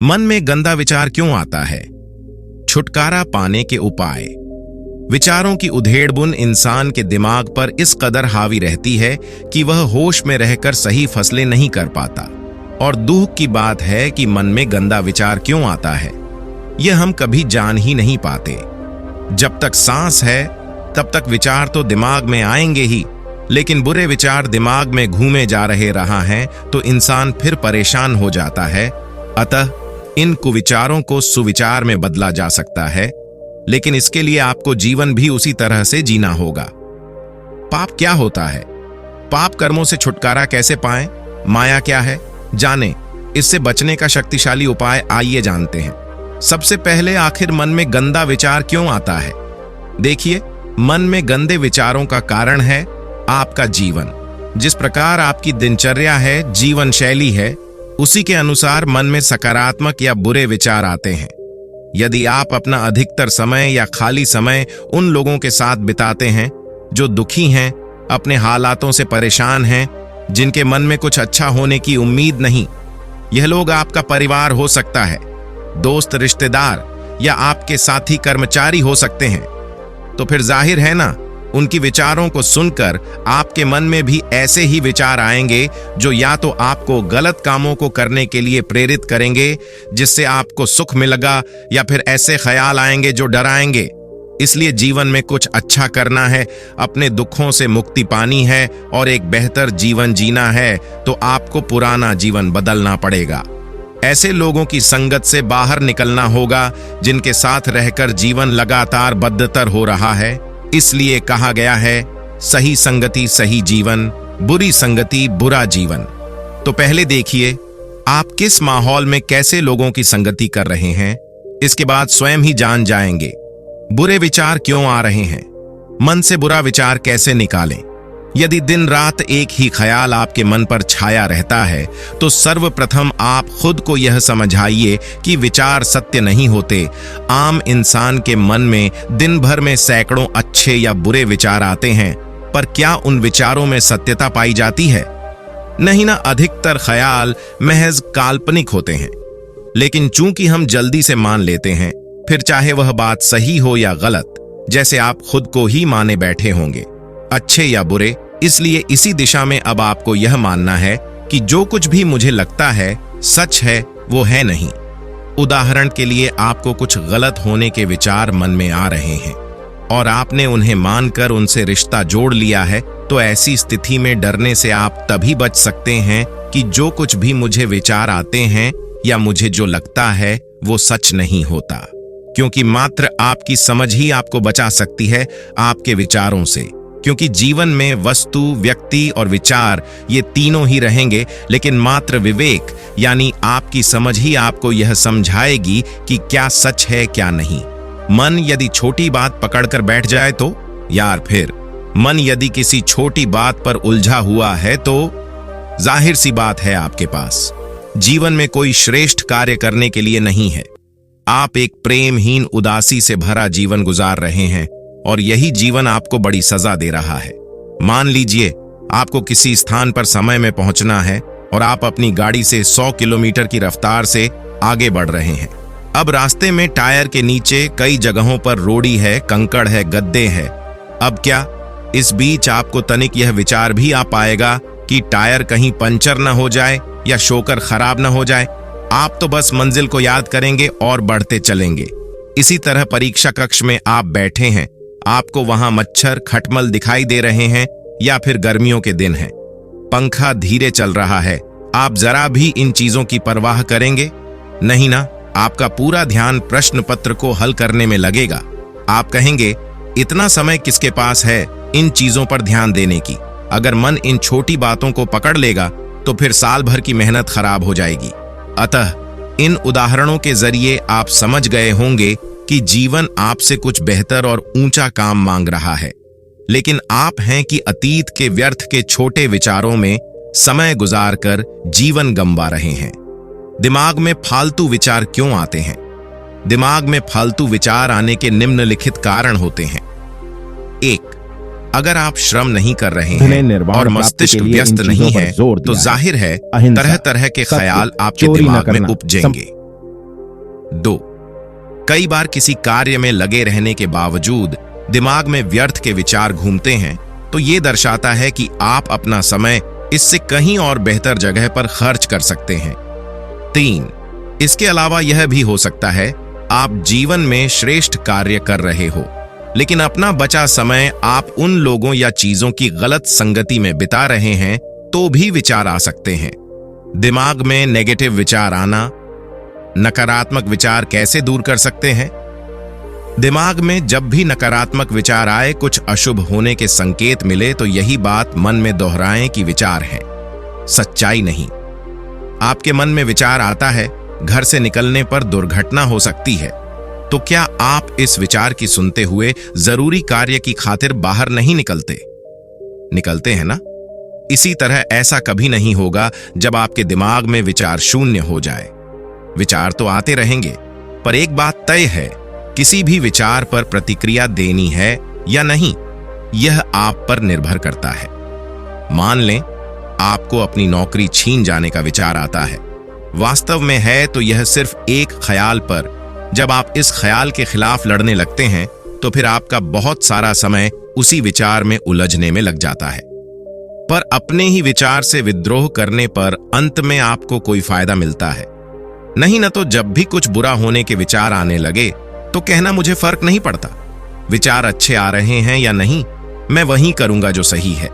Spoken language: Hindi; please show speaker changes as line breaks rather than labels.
मन में गंदा विचार क्यों आता है? छुटकारा पाने के उपाय। विचारों की उधेड़-बुन इंसान के दिमाग पर इस कदर हावी रहती है कि वह होश में रहकर सही फैसले नहीं कर पाता। और दुख की बात है कि मन में गंदा विचार क्यों आता है, यह हम कभी जान ही नहीं पाते। जब तक सांस है तब तक विचार तो दिमाग में आएंगे ही, लेकिन बुरे विचार दिमाग में घूमे जा रहा हैं तो इंसान फिर परेशान हो जाता है। अतः इन कुविचारों को सुविचार में बदला जा सकता है, लेकिन इसके लिए आपको जीवन भी उसी तरह से जीना होगा। पाप क्या होता है? पाप कर्मों से छुटकारा कैसे पाएं? माया क्या है? जानें। इससे बचने का शक्तिशाली उपाय आइए जानते हैं। सबसे पहले, आखिर मन में गंदा विचार क्यों आता है? देखिए, मन में गंदे विचारों का कारण है आपका जीवन। जिस प्रकार आपकी दिनचर्या है, जीवन शैली है, उसी के अनुसार मन में सकारात्मक या बुरे विचार आते हैं। यदि आप अपना अधिकतर समय या खाली समय उन लोगों के साथ बिताते हैं जो दुखी हैं, अपने हालातों से परेशान हैं, जिनके मन में कुछ अच्छा होने की उम्मीद नहीं, यह लोग आपका परिवार हो सकता है, दोस्त, रिश्तेदार या आपके साथी कर्मचारी हो सकते हैं, तो फिर जाहिर है ना, उनकी विचारों को सुनकर आपके मन में भी ऐसे ही विचार आएंगे जो या तो आपको गलत कामों को करने के लिए प्रेरित करेंगे जिससे आपको सुख मिलेगा, या फिर ऐसे ख्याल आएंगे जो डराएंगे। इसलिए जीवन में कुछ अच्छा करना है, अपने दुखों से मुक्ति पानी है और एक बेहतर जीवन जीना है, तो आपको पुराना जीवन बदलना पड़ेगा। ऐसे लोगों की संगत से बाहर निकलना होगा जिनके साथ रहकर जीवन लगातार बदतर हो रहा है। इसलिए कहा गया है, सही संगति सही जीवन, बुरी संगति बुरा जीवन। तो पहले देखिए, आप किस माहौल में कैसे लोगों की संगति कर रहे हैं, इसके बाद स्वयं ही जान जाएंगे बुरे विचार क्यों आ रहे हैं। मन से बुरा विचार कैसे निकालें? यदि दिन रात एक ही ख्याल आपके मन पर छाया रहता है, तो सर्वप्रथम आप खुद को यह समझाइए कि विचार सत्य नहीं होते। आम इंसान के मन में दिन भर में सैकड़ों अच्छे या बुरे विचार आते हैं, पर क्या उन विचारों में सत्यता पाई जाती है? नहीं ना, अधिकतर ख्याल महज काल्पनिक होते हैं। लेकिन चूंकि हम जल्दी से मान लेते हैं, फिर चाहे वह बात सही हो या गलत, जैसे आप खुद को ही माने बैठे होंगे, अच्छे या बुरे। इसलिए इसी दिशा में अब आपको यह मानना है कि जो कुछ भी मुझे लगता है सच है, वो है नहीं। उदाहरण के लिए, आपको कुछ गलत होने के विचार मन में आ रहे हैं और आपने उन्हें मानकर उनसे रिश्ता जोड़ लिया है, तो ऐसी स्थिति में डरने से आप तभी बच सकते हैं कि जो कुछ भी मुझे विचार आते हैं या मुझे जो लगता है वो सच नहीं होता, क्योंकि मात्र आपकी समझ ही आपको बचा सकती है आपके विचारों से। क्योंकि जीवन में वस्तु, व्यक्ति और विचार, ये तीनों ही रहेंगे, लेकिन मात्र विवेक यानी आपकी समझ ही आपको यह समझाएगी कि क्या सच है क्या नहीं। मन यदि छोटी बात पकड़कर बैठ जाए तो, यार फिर मन यदि किसी छोटी बात पर उलझा हुआ है तो जाहिर सी बात है आपके पास जीवन में कोई श्रेष्ठ कार्य करने के लिए नहीं है। आप एक प्रेमहीन उदासी से भरा जीवन गुजार रहे हैं और यही जीवन आपको बड़ी सजा दे रहा है। मान लीजिए, आपको किसी स्थान पर समय में पहुंचना है और आप अपनी गाड़ी से 100 किलोमीटर की रफ्तार से आगे बढ़ रहे हैं। अब रास्ते में टायर के नीचे कई जगहों पर रोड़ी है, कंकड़ है, गड्ढे हैं। अब क्या? इस बीच आपको तनिक यह विचार भी आ पाएगा कि टायर कहीं पंचर न हो जाए या शोकर खराब न हो जाए। आप तो बस मंजिल को याद करेंगे और बढ़ते चलेंगे। इसी तरह परीक्षा कक्ष में आप बैठे हैं, आपको वहां मच्छर, खटमल दिखाई दे रहे हैं, या फिर गर्मियों के दिन हैं, पंखा धीरे चल रहा है, आप जरा भी इन चीजों की परवाह करेंगे? नहीं ना, आपका पूरा ध्यान प्रश्न पत्र को हल करने में लगेगा। आप कहेंगे, इतना समय किसके पास है इन चीजों पर ध्यान देने की? अगर मन इन छोटी बातों को पकड़ लेगा तो फिर साल भर की मेहनत खराब हो जाएगी। अतः इन उदाहरणों के जरिए आप समझ गए होंगे कि जीवन आपसे कुछ बेहतर और ऊंचा काम मांग रहा है, लेकिन आप हैं कि अतीत के व्यर्थ के छोटे विचारों में समय गुजारकर जीवन गंवा रहे हैं। दिमाग में फालतू विचार क्यों आते हैं? दिमाग में फालतू विचार आने के निम्नलिखित कारण होते हैं। 1. अगर आप श्रम नहीं कर रहे हैं और मस्तिष्क व्यस्त नहीं है, तो जाहिर है तरह तरह के ख्याल आपके दिमाग में उपजेंगे। कई बार किसी कार्य में लगे रहने के बावजूद दिमाग में व्यर्थ के विचार घूमते हैं, तो ये दर्शाता है कि आप अपना समय इससे कहीं और बेहतर जगह पर खर्च कर सकते हैं। 3, इसके अलावा यह भी हो सकता है आप जीवन में श्रेष्ठ कार्य कर रहे हो, लेकिन अपना बचा समय आप उन लोगों या चीजों की गलत संगति में बिता रहे हैं, तो भी विचार आ सकते हैं। दिमाग में नेगेटिव विचार आना, नकारात्मक विचार कैसे दूर कर सकते हैं? दिमाग में जब भी नकारात्मक विचार आए, कुछ अशुभ होने के संकेत मिले, तो यही बात मन में दोहराएं कि विचार है, सच्चाई नहीं। आपके मन में विचार आता है घर से निकलने पर दुर्घटना हो सकती है, तो क्या आप इस विचार की सुनते हुए जरूरी कार्य की खातिर बाहर नहीं निकलते हैं ना? इसी तरह ऐसा कभी नहीं होगा जब आपके दिमाग में विचार शून्य हो जाए। विचार तो आते रहेंगे, पर एक बात तय है, किसी भी विचार पर प्रतिक्रिया देनी है या नहीं, यह आप पर निर्भर करता है। मान लें आपको अपनी नौकरी छीन जाने का विचार आता है। वास्तव में है तो यह सिर्फ एक ख्याल पर जब आप इस ख्याल के खिलाफ लड़ने लगते हैं, तो फिर आपका बहुत सारा समय उसी विचार में उलझने में लग जाता है। पर अपने ही विचार से विद्रोह करने पर अंत में आपको कोई फायदा मिलता है नहीं। न तो जब भी कुछ बुरा होने के विचार आने लगे तो कहना मुझे फर्क नहीं पड़ता, विचार अच्छे आ रहे हैं या नहीं, मैं वही करूंगा जो सही है।